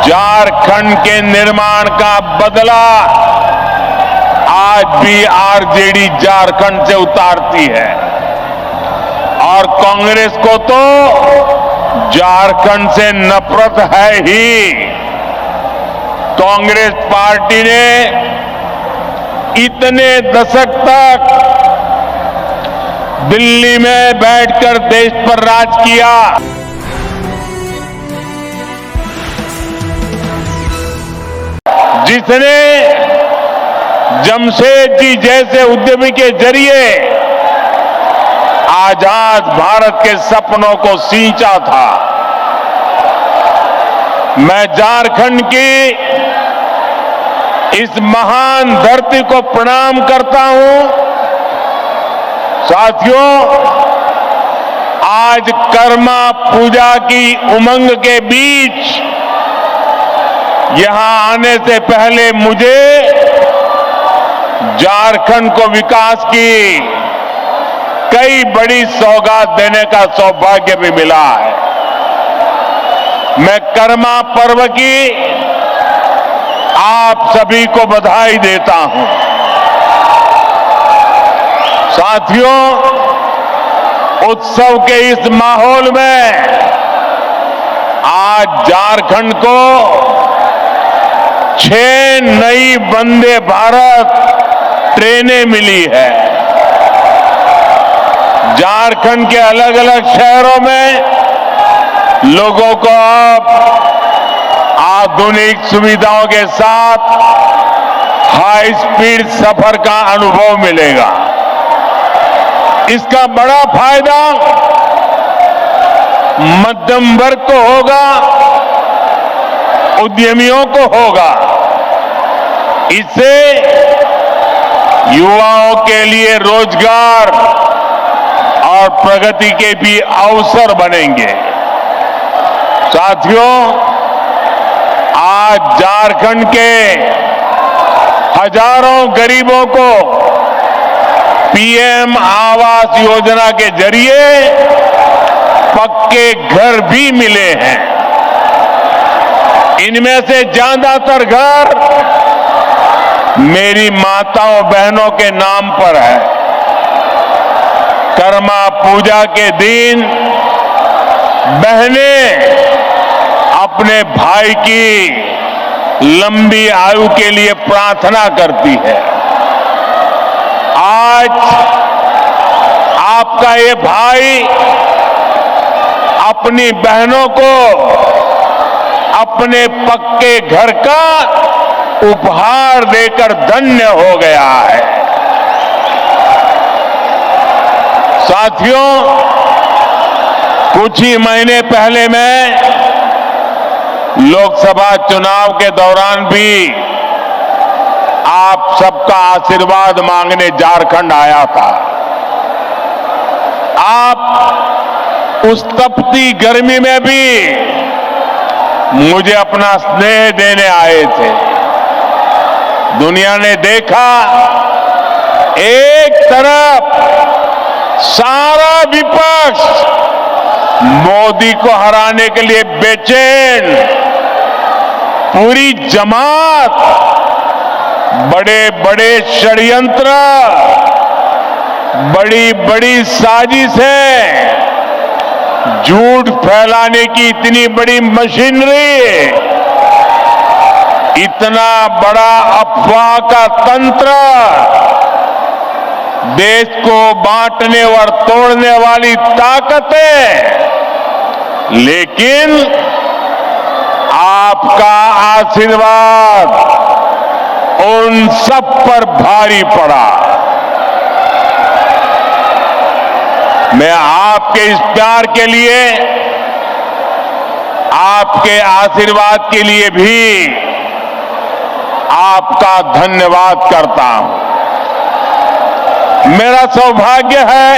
झारखंड के निर्माण का बदला आज भी आरजेडी झारखंड से उतारती है और कांग्रेस को तो झारखंड से नफरत है ही। कांग्रेस पार्टी ने इतने दशक तक दिल्ली में बैठकर देश पर राज किया। जिसने जमशेदजी जैसे उद्यमी के जरिए आजाद भारत के सपनों को सींचा था। मैं झारखंड की इस महान धरती को प्रणाम करता हूं। साथियों, आज कर्मा पूजा की उमंग के बीच यहां आने से पहले मुझे झारखंड को विकास की कई बड़ी सौगात देने का सौभाग्य भी मिला है। मैं कर्मा पर्व की आप सभी को बधाई देता हूं। साथियों, उत्सव के इस माहौल में आज झारखंड को 6 नई वंदे भारत ट्रेनें मिली है। झारखंड के अलग अलग शहरों में लोगों को अब आधुनिक सुविधाओं के साथ हाई स्पीड सफर का अनुभव मिलेगा। इसका बड़ा फायदा मध्यम वर्ग को होगा, उद्यमियों को होगा। इससे युवाओं के लिए रोजगार और प्रगति के भी अवसर बनेंगे। साथियों, आज झारखंड के हजारों गरीबों को पीएम आवास योजना के जरिए पक्के घर भी मिले हैं। इनमें से ज्यादातर घर मेरी माताओं बहनों के नाम पर है। कर्मा पूजा के दिन बहनें अपने भाई की लंबी आयु के लिए प्रार्थना करती है। आज आपका ये भाई अपनी बहनों को अपने पक्के घर का उपहार देकर धन्य हो गया है। साथियों, कुछ ही महीने पहले मैं लोकसभा चुनाव के दौरान भी आप सबका आशीर्वाद मांगने झारखंड आया था। आप उस तपती गर्मी में भी मुझे अपना स्नेह देने आए थे। दुनिया ने देखा, एक तरफ सारा विपक्ष मोदी को हराने के लिए बेचैन, पूरी जमात बड़े बड़े षड्यंत्र, बड़ी बड़ी साजिशें, झूठ फैलाने की इतनी बड़ी मशीनरी, इतना बड़ा अफवाह का तंत्र, देश को बांटने और तोड़ने वाली ताकतें, लेकिन आपका आशीर्वाद उन सब पर भारी पड़ा। मैं आपके इस प्यार के लिए, आपके आशीर्वाद के लिए भी आपका धन्यवाद करता हूं। मेरा सौभाग्य है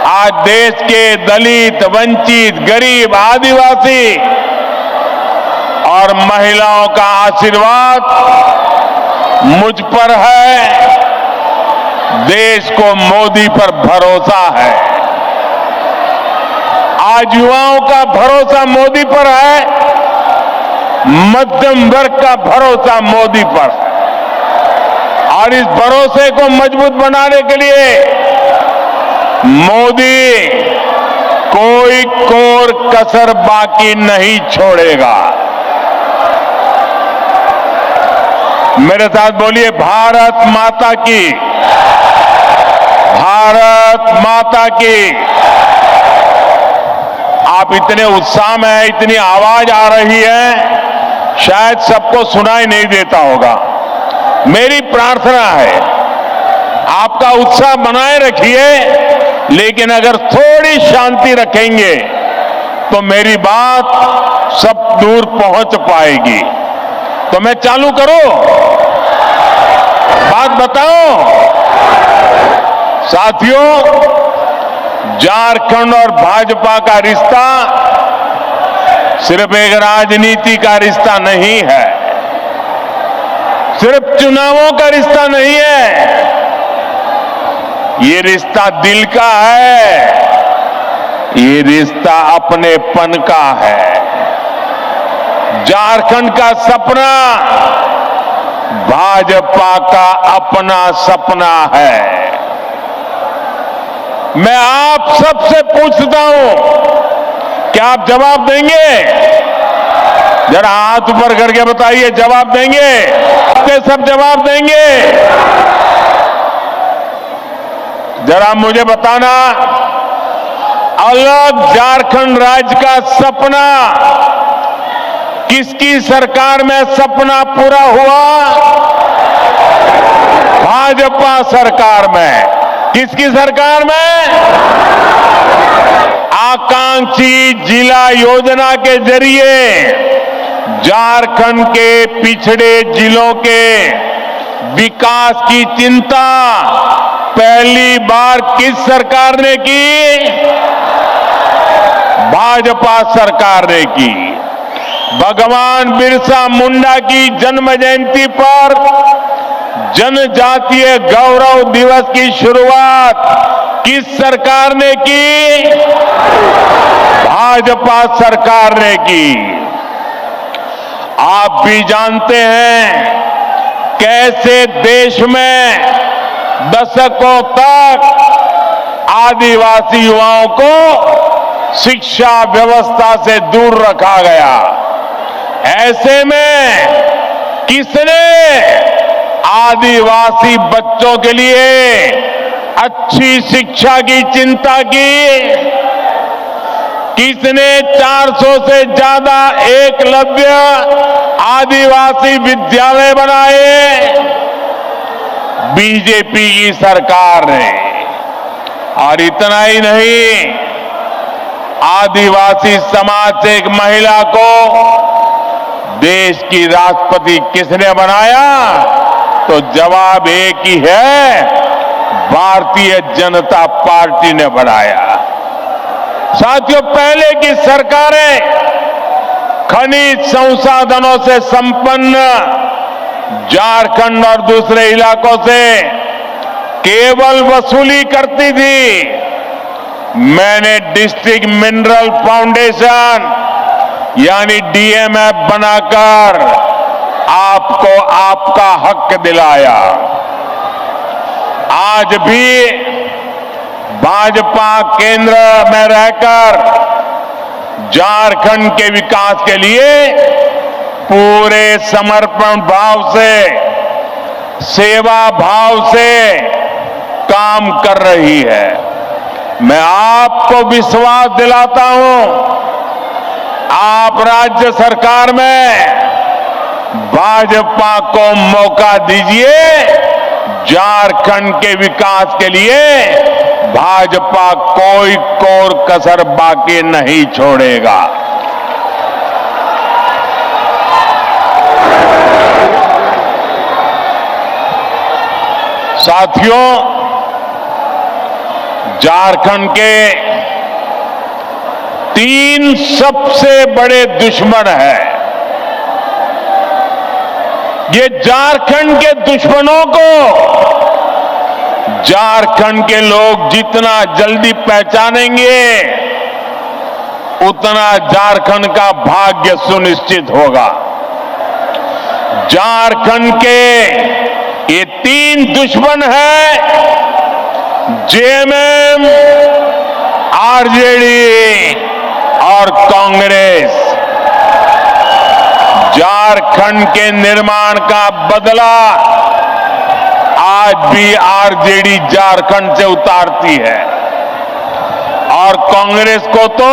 आज देश के दलित, वंचित, गरीब, आदिवासी और महिलाओं का आशीर्वाद मुझ पर है। देश को मोदी पर भरोसा है। आज युवाओं का भरोसा मोदी पर है मध्यम वर्ग का भरोसा मोदी पर है और इस भरोसे को मजबूत बनाने के लिए मोदी कोई कोर कसर बाकी नहीं छोड़ेगा। मेरे साथ बोलिए, भारत माता की, भारत माता की। आप इतने उत्साह में हैं, इतनी आवाज आ रही है, शायद सबको सुनाई नहीं देता होगा। मेरी प्रार्थना है, आपका उत्साह बनाए रखिए, लेकिन अगर थोड़ी शांति रखेंगे तो मेरी बात सब दूर पहुंच पाएगी। तो मैं चालू करूं? बात बताऊं? साथियों, झारखंड और भाजपा का रिश्ता सिर्फ एक राजनीति का रिश्ता नहीं है, सिर्फ चुनावों का रिश्ता नहीं है, ये रिश्ता दिल का है, ये रिश्ता अपनेपन का है। झारखंड का सपना भाजपा का अपना सपना है। मैं आप सबसे पूछता हूं, क्या आप जवाब देंगे? जरा हाथ ऊपर करके बताइए, जवाब देंगे? आपके सब जवाब देंगे? जरा मुझे बताना, अलग झारखंड राज्य का सपना किसकी सरकार में सपना पूरा हुआ? भाजपा सरकार में। किसकी सरकार में? आकांक्षी जिला योजना के जरिए झारखंड के पिछड़े जिलों के विकास की चिंता पहली बार किस सरकार ने की? भाजपा सरकार ने की। भगवान बिरसा मुंडा की जन्म जयंती पर जनजातीय गौरव दिवस की शुरुआत किस सरकार ने की? भाजपा सरकार ने की। आप भी जानते हैं कैसे देश में दशकों तक आदिवासी युवाओं को शिक्षा व्यवस्था से दूर रखा गया। ऐसे में किसने आदिवासी बच्चों के लिए अच्छी शिक्षा की चिंता की? किसने 400 से ज्यादा एकलव्य आदिवासी विद्यालय बनाए? बीजेपी की सरकार ने। और इतना ही नहीं, आदिवासी समाज से एक महिला को देश की राष्ट्रपति किसने बनाया? तो जवाब एक ही है, भारतीय जनता पार्टी ने बनाया। साथियों, पहले की सरकारें खनिज संसाधनों से संपन्न झारखंड और दूसरे इलाकों से केवल वसूली करती थी। मैंने डिस्ट्रिक्ट मिनरल फाउंडेशन यानी डीएमएफ बनाकर आपको आपका हक दिलाया। आज भी भाजपा केंद्र में रहकर झारखंड के विकास के लिए पूरे समर्पण भाव से, सेवा भाव से काम कर रही है। मैं आपको विश्वास दिलाता हूं, आप राज्य सरकार में भाजपा को मौका दीजिए। झारखंड के विकास के लिए भाजपा कोई कोर कसर बाकी नहीं छोड़ेगा। साथियों, झारखंड के 3 सबसे बड़े दुश्मन हैं। ये झारखंड के दुश्मनों को झारखंड के लोग जितना जल्दी पहचानेंगे, उतना झारखंड का भाग्य सुनिश्चित होगा। झारखंड के ये तीन दुश्मन हैं, जेएमएम, आरजेडी और कांग्रेस। झारखंड के निर्माण का बदला आज भी आरजेडी झारखंड से उतारती है और कांग्रेस को तो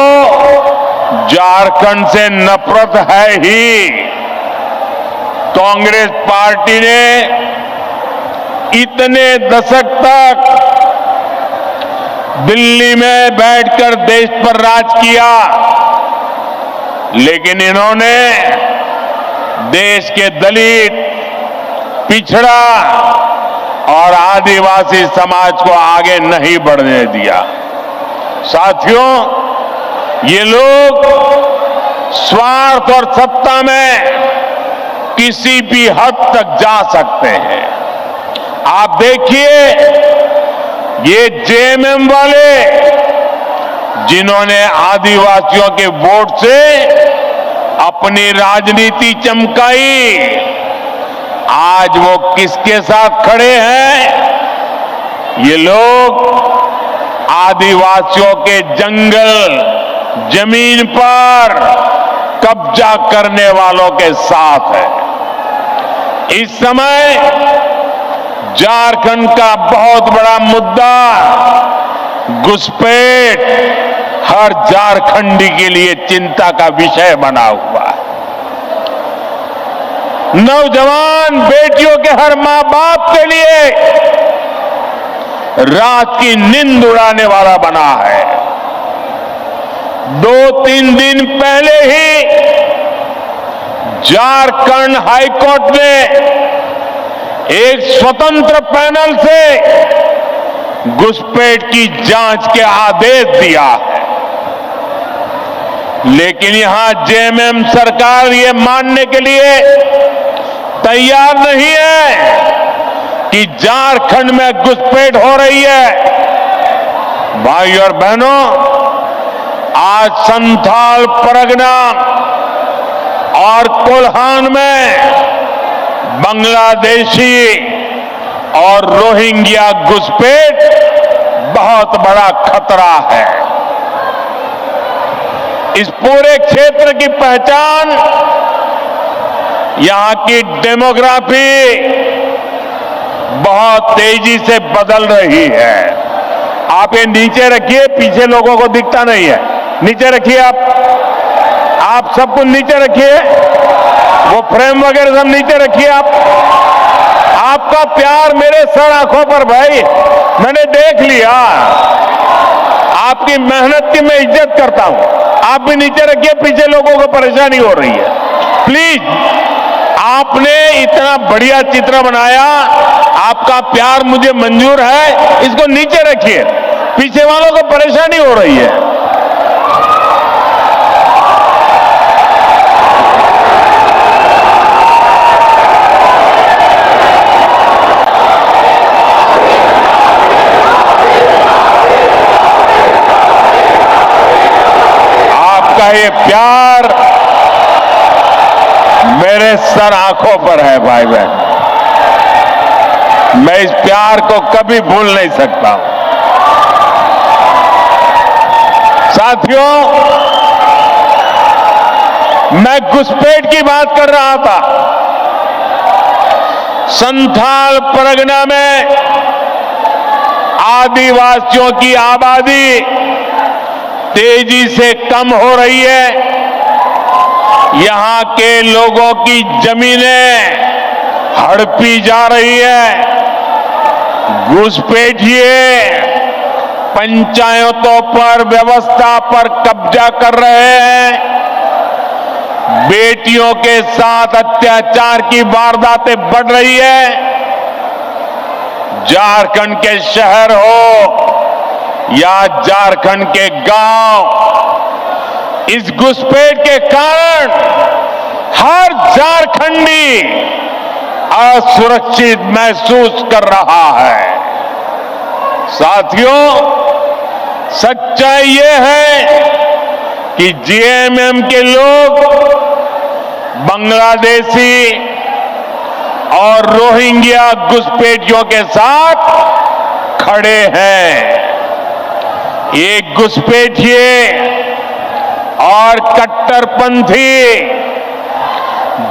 झारखंड से नफरत है ही। कांग्रेस पार्टी ने इतने दशक तक दिल्ली में बैठकर देश पर राज किया, लेकिन इन्होंने देश के दलित, पिछड़ा और आदिवासी समाज को आगे नहीं बढ़ने दिया। साथियों, ये लोग स्वार्थ और सत्ता में किसी भी हद तक जा सकते हैं। आप देखिए, ये जेएमएम वाले जिन्होंने आदिवासियों के वोट से अपनी राजनीति चमकाई, आज वो किसके साथ खड़े हैं? ये लोग आदिवासियों के जंगल, जमीन पर कब्जा करने वालों के साथ है। इस समय झारखंड का बहुत बड़ा मुद्दा घुसपैठ हर झारखंडी के लिए चिंता का विषय बना हुआ है। नौजवान बेटियों के हर मां बाप के लिए रात की नींद उड़ाने वाला बना है। 2-3 दिन पहले ही झारखंड हाईकोर्ट ने एक स्वतंत्र पैनल से घुसपैठ की जांच के आदेश दिया है, लेकिन यहां जेएमएम सरकार ये मानने के लिए तैयार नहीं है कि झारखंड में घुसपैठ हो रही है। भाई और बहनों, आज संथाल परगना और कोल्हान में बांग्लादेशी और रोहिंग्या घुसपैठ बहुत बड़ा खतरा है। इस पूरे क्षेत्र की पहचान, यहां की डेमोग्राफी बहुत तेजी से बदल रही है। आप ये नीचे रखिए, पीछे लोगों को दिखता नहीं है, नीचे रखिए। आप सब कुछ नीचे रखिए, वो फ्रेम वगैरह सब नीचे रखिए। आपका प्यार मेरे सर आंखों पर भाई, मैंने देख लिया। आपकी मेहनत की मैं इज्जत करता हूं। आप भी नीचे रखिए, पीछे लोगों को परेशानी हो रही है। प्लीज, आपने इतना बढ़िया चित्र बनाया, आपका प्यार मुझे मंजूर है, इसको नीचे रखिए, पीछे वालों को परेशानी हो रही है। आपका ये प्यार मेरे सर आंखों पर है भाई बहन, मैं इस प्यार को कभी भूल नहीं सकता। साथियों, मैं घुसपैठ की बात कर रहा था। संथाल परगना में आदिवासियों की आबादी तेजी से कम हो रही है। यहां के लोगों की जमीनें हड़पी जा रही है। घुसपैठिए पंचायतों पर, व्यवस्था पर कब्जा कर रहे हैं। बेटियों के साथ अत्याचार की वारदातें बढ़ रही है। झारखंड के शहर हो या झारखंड के गांव, इस घुसपैठ के कारण हर झारखंडी असुरक्षित महसूस कर रहा है। साथियों, सच्चाई ये है कि जेएमएम के लोग बांग्लादेशी और रोहिंग्या घुसपैठियों के साथ खड़े हैं। ये घुसपैठिए और कट्टरपंथी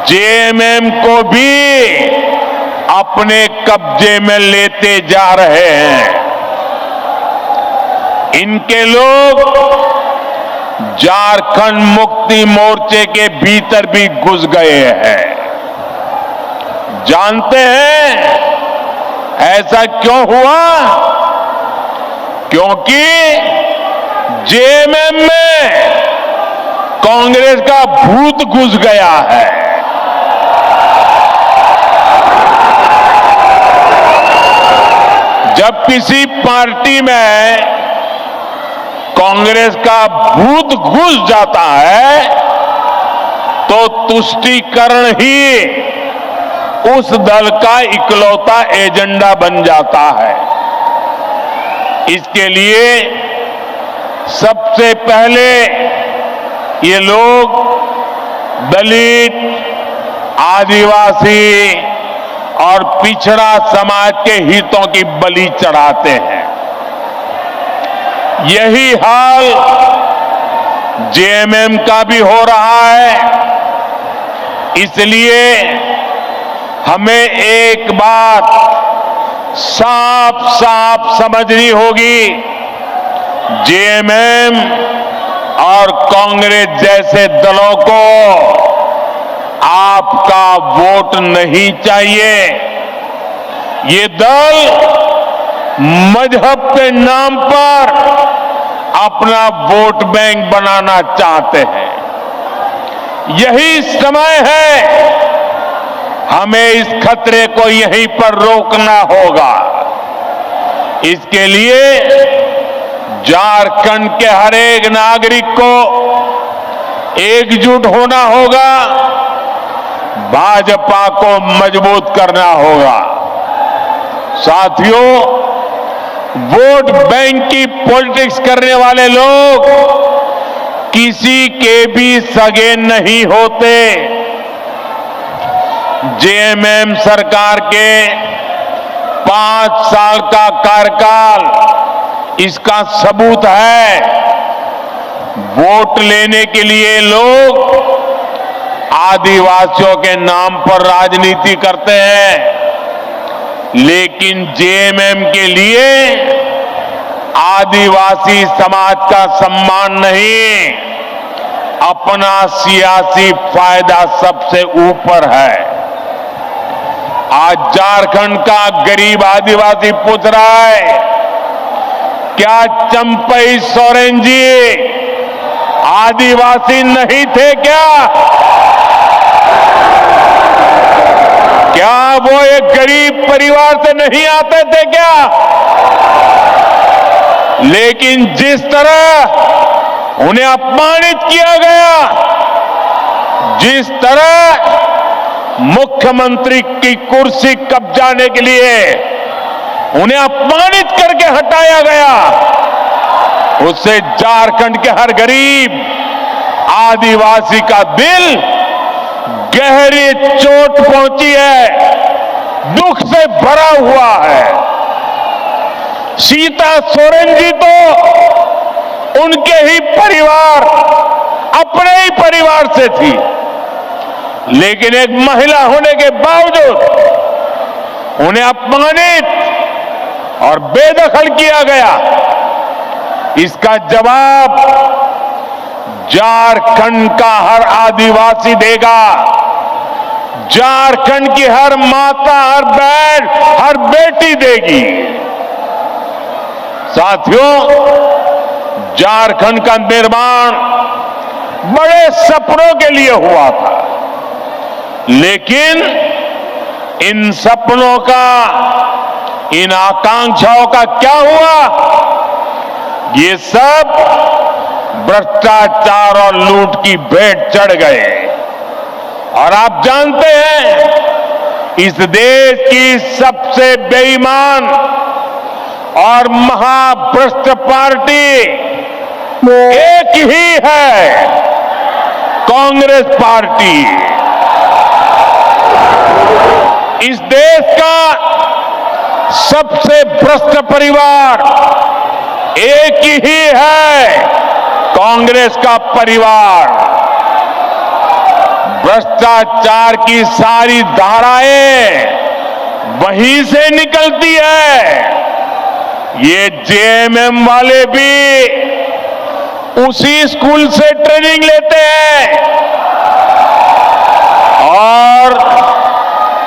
जेएमएम को भी अपने कब्जे में लेते जा रहे हैं। इनके लोग झारखंड मुक्ति मोर्चे के भीतर भी घुस गए हैं। जानते हैं ऐसा क्यों हुआ? क्योंकि जेएमएम में कांग्रेस का भूत घुस गया है। जब किसी पार्टी में कांग्रेस का भूत घुस जाता है तो तुष्टीकरण ही उस दल का इकलौता एजेंडा बन जाता है। इसके लिए सबसे पहले ये लोग दलित, आदिवासी और पिछड़ा समाज के हितों की बलि चढ़ाते हैं। यही हाल जेएमएम का भी हो रहा है। इसलिए हमें एक बात साफ साफ समझनी होगी, जेएमएम और कांग्रेस जैसे दलों को आपका वोट नहीं चाहिए। ये दल मजहब के नाम पर अपना वोट बैंक बनाना चाहते हैं। यही समय है हमें इस खतरे को यहीं पर रोकना होगा। इसके लिए झारखंड के हर एक नागरिक को एकजुट होना होगा, भाजपा को मजबूत करना होगा। साथियों, वोट बैंक की पॉलिटिक्स करने वाले लोग किसी के भी सगे नहीं होते। जेएमएम सरकार के 5 साल का कार्यकाल इसका सबूत है। वोट लेने के लिए लोग आदिवासियों के नाम पर राजनीति करते हैं, लेकिन जेएमएम के लिए आदिवासी समाज का सम्मान नहीं, अपना सियासी फायदा सबसे ऊपर है। आज झारखंड का गरीब आदिवासी पूछ रहा है, क्या चंपई सोरेन जी आदिवासी नहीं थे क्या? क्या वो एक गरीब परिवार से नहीं आते थे क्या? लेकिन जिस तरह उन्हें अपमानित किया गया, जिस तरह मुख्यमंत्री की कुर्सी कब्जाने के लिए उन्हें अपमानित करके हटाया गया, उससे झारखंड के हर गरीब आदिवासी का दिल गहरी चोट पहुंची है, दुख से भरा हुआ है। सीता सोरेन जी तो उनके ही परिवार, अपने ही परिवार से थी, लेकिन एक महिला होने के बावजूद उन्हें अपमानित और बेदखल किया गया। इसका जवाब झारखंड का हर आदिवासी देगा। झारखंड की हर माता, हर बहन, हर बेटी देगी। साथियों, झारखंड का निर्माण बड़े सपनों के लिए हुआ था, लेकिन इन सपनों का, इन आकांक्षाओं का क्या हुआ? ये सब भ्रष्टाचार और लूट की भेंट चढ़ गए। और आप जानते हैं, इस देश की सबसे बेईमान और महाभ्रष्ट पार्टी एक ही है, कांग्रेस पार्टी। इस देश का सबसे भ्रष्ट परिवार एक ही है, कांग्रेस का परिवार। भ्रष्टाचार की सारी धाराएं वहीं से निकलती है। ये जेएमएम वाले भी उसी स्कूल से ट्रेनिंग लेते हैं और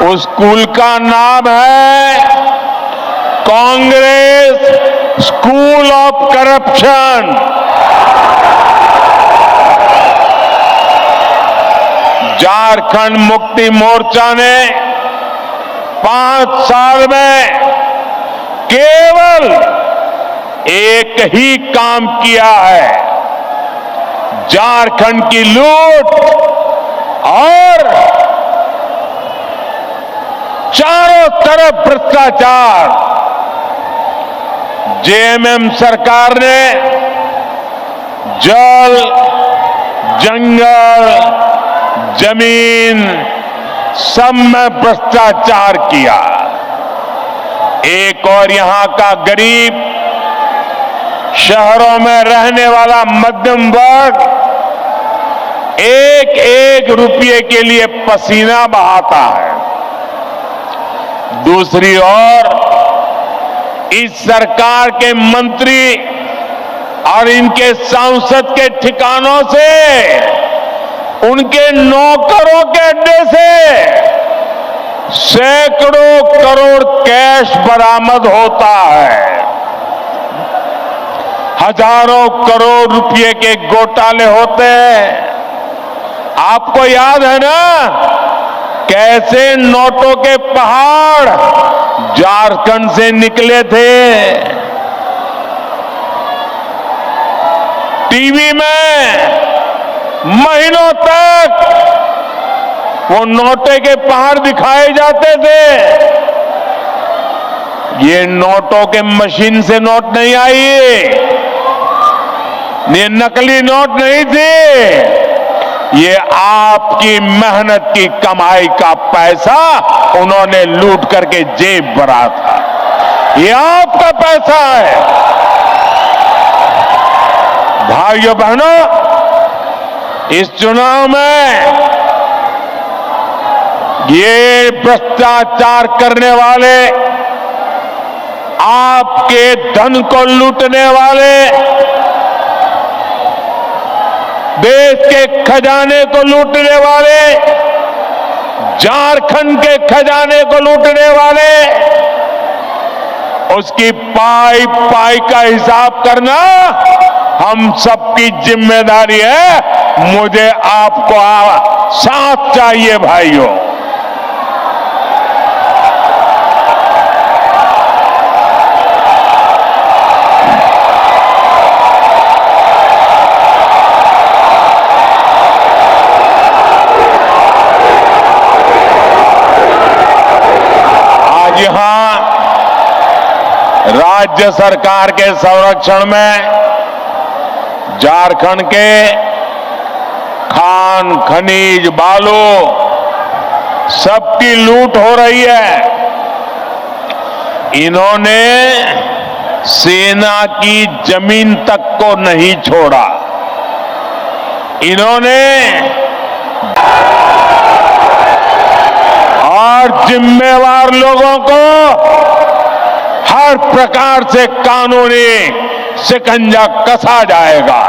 उस स्कूल का नाम है Congress school of corruption. Jharkhand Mukti Morcha ने 5 साल में केवल एक ही काम किया है, झारखंड की लूट और चारों तरफ भ्रष्टाचार। जेएमएम सरकार ने जल, जंगल, जमीन सब में भ्रष्टाचार किया। एक और यहां का गरीब, शहरों में रहने वाला मध्यम वर्ग एक एक रुपये के लिए पसीना बहाता है। दूसरी ओर इस सरकार के मंत्री और इनके सांसद के ठिकानों से, उनके नौकरों के अड्डे से सैकड़ों करोड़ कैश बरामद होता है। हजारों करोड़ रुपए के घोटाले होते हैं। आपको याद है ना कैसे नोटों के पहाड़ झारखंड से निकले थे। टीवी में महीनों तक वो नोटे के पहाड़ दिखाए जाते थे। ये नोटों के मशीन से नोट नहीं आई, ये नकली नोट नहीं थे, ये आपकी मेहनत की कमाई का पैसा उन्होंने लूट करके जेब भरा था। ये आपका पैसा है। भाइयों बहनों, इस चुनाव में ये भ्रष्टाचार करने वाले, आपके धन को लूटने वाले, देश के खजाने को लूटने वाले, झारखंड के खजाने को लूटने वाले, उसकी पाई पाई का हिसाब करना हम सबकी जिम्मेदारी है। मुझे आपको साथ चाहिए भाइयों। आज यहां राज्य सरकार के संरक्षण में झारखंड के खान, खनिज, बालू सबकी लूट हो रही है। इन्होंने सेना की जमीन तक को नहीं छोड़ा। इन्होंने और जिम्मेवार लोगों को हर प्रकार से कानूनी शिकंजा कसा जाएगा।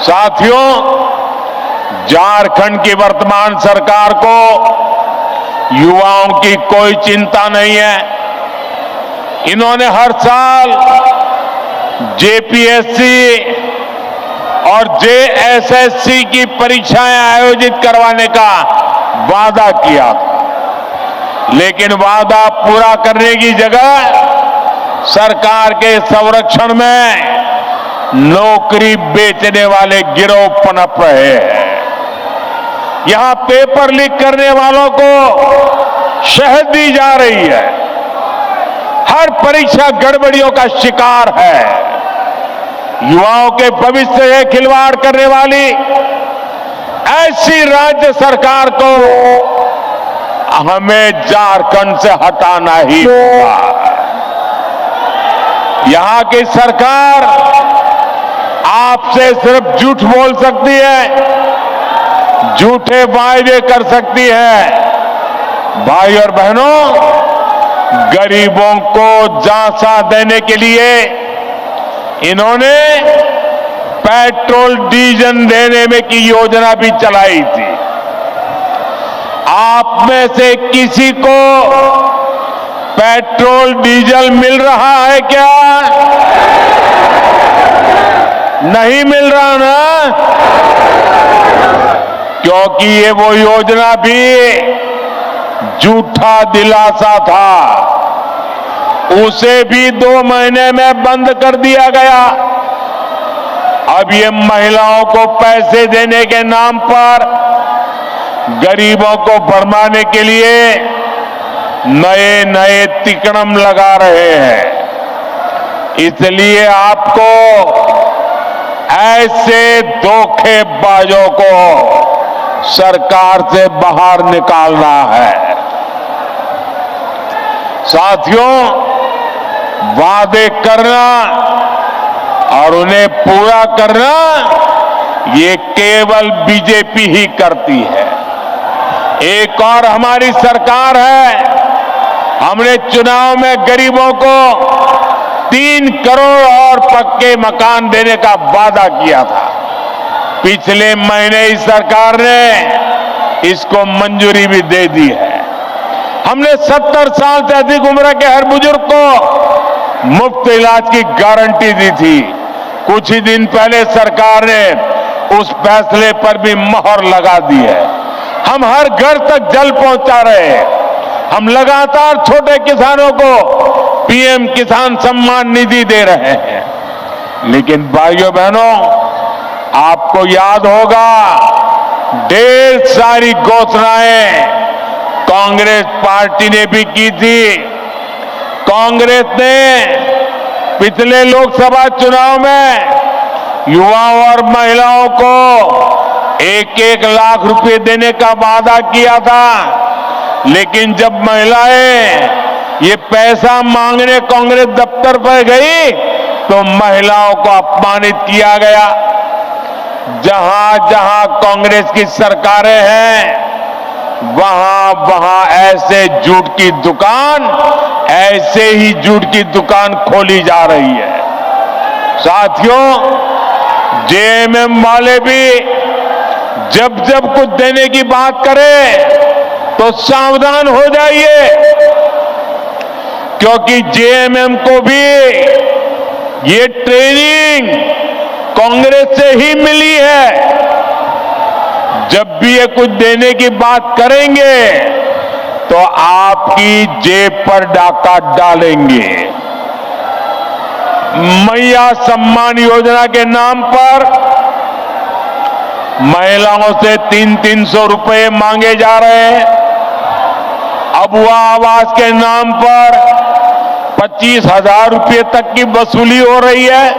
साथियों, झारखंड की वर्तमान सरकार को युवाओं की कोई चिंता नहीं है। इन्होंने हर साल जेपीएससी और जेएसएससी की परीक्षाएं आयोजित करवाने का वादा किया था, लेकिन वादा पूरा करने की जगह सरकार के संरक्षण में नौकरी बेचने वाले गिरोह पनप रहे हैं। यहां पेपर लीक करने वालों को शहद दी जा रही है। हर परीक्षा गड़बड़ियों का शिकार है। युवाओं के भविष्य से खिलवाड़ करने वाली ऐसी राज्य सरकार को हमें झारखंड से हटाना ही होगा। यहां की सरकार आपसे सिर्फ झूठ बोल सकती है, झूठे वायदे कर सकती है। भाई और बहनों, गरीबों को झांसा देने के लिए इन्होंने पेट्रोल डीजल देने में की योजना भी चलाई थी। आप में से किसी को पेट्रोल डीजल मिल रहा है क्या? नहीं मिल रहा ना? क्योंकि ये वो योजना भी झूठा दिलासा था, उसे भी 2 महीने में बंद कर दिया गया। अब ये महिलाओं को पैसे देने के नाम पर गरीबों को भरमाने के लिए नए नए तिकड़म लगा रहे हैं। इसलिए आपको ऐसे धोखेबाजों को सरकार से बाहर निकालना है। साथियों, वादे करना और उन्हें पूरा करना ये केवल बीजेपी ही करती है। एक और हमारी सरकार है, हमने चुनाव में गरीबों को 3 करोड़ और पक्के मकान देने का वादा किया था। पिछले महीने इस सरकार ने इसको मंजूरी भी दे दी है। हमने 70 साल से अधिक उम्र के हर बुजुर्ग को मुफ्त इलाज की गारंटी दी थी। कुछ ही दिन पहले सरकार ने उस फैसले पर भी मोहर लगा दी है। हम हर घर तक जल पहुंचा रहे हैं। हम लगातार छोटे किसानों को पीएम किसान सम्मान निधि दे रहे हैं। लेकिन भाइयों बहनों, आपको याद होगा, ढेर सारी घोषणाएं कांग्रेस पार्टी ने भी की थी। कांग्रेस ने पिछले लोकसभा चुनाव में युवाओं और महिलाओं को 1-1 लाख रुपए देने का वादा किया था। लेकिन जब महिलाएं ये पैसा मांगने कांग्रेस दफ्तर पर गई तो महिलाओं को अपमानित किया गया। जहां जहां कांग्रेस की सरकारें हैं, वहां वहां ऐसे झूठ की दुकान, ऐसे ही झूठ की दुकान खोली जा रही है। साथियों, जेएमएम वाले भी जब जब कुछ देने की बात करें तो सावधान हो जाइए, क्योंकि जेएमएम को भी ये ट्रेनिंग कांग्रेस से ही मिली है। जब भी ये कुछ देने की बात करेंगे तो आपकी जेब पर डाका डालेंगे। मैया सम्मान योजना के नाम पर महिलाओं से 300-300 रुपए मांगे जा रहे हैं। अबुआ आवास के नाम पर 25,000 रुपए तक की वसूली हो रही है।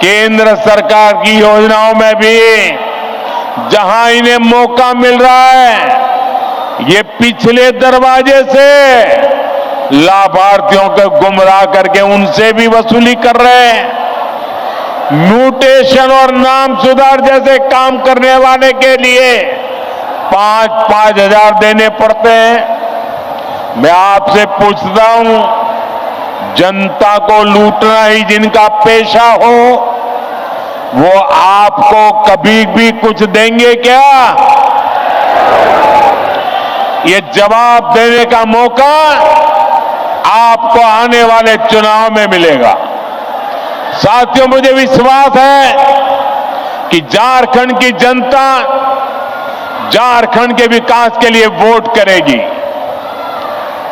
केंद्र सरकार की योजनाओं में भी जहां इन्हें मौका मिल रहा है, ये पिछले दरवाजे से लाभार्थियों को गुमराह करके उनसे भी वसूली कर रहे हैं। म्यूटेशन और नाम सुधार जैसे काम करने वाले के लिए 5-5 हजार देने पड़ते हैं। मैं आपसे पूछता हूं, जनता को लूटना ही जिनका पेशा हो, वो आपको कभी भी कुछ देंगे क्या? ये जवाब देने का मौका आपको आने वाले चुनाव में मिलेगा। साथियों, मुझे विश्वास है कि झारखंड की जनता झारखंड के विकास के लिए वोट करेगी।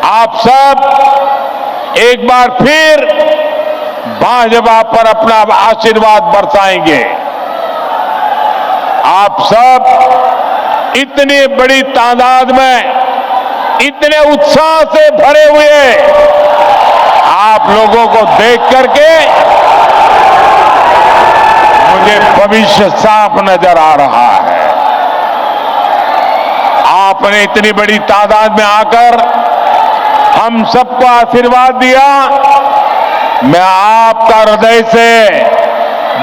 आप सब एक बार फिर भाजपा पर अपना आशीर्वाद बरसाएंगे। आप सब इतनी बड़ी तादाद में, इतने उत्साह से भरे हुए आप लोगों को देख करके मुझे भविष्य साफ नजर आ रहा है। आपने इतनी बड़ी तादाद में आकर हम सबको आशीर्वाद दिया। मैं आपका हृदय से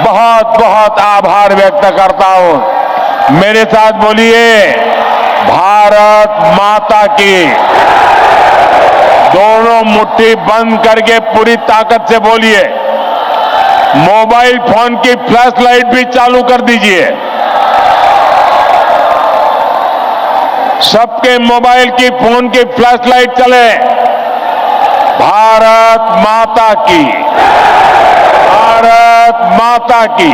बहुत बहुत आभार व्यक्त करता हूं। मेरे साथ बोलिए, भारत माता की। दोनों मुट्ठी बंद करके पूरी ताकत से बोलिए। मोबाइल फोन की फ्लैश लाइट भी चालू कर दीजिए। सबके मोबाइल की, फोन की फ्लैश लाइट चले। भारत माता की, भारत माता की।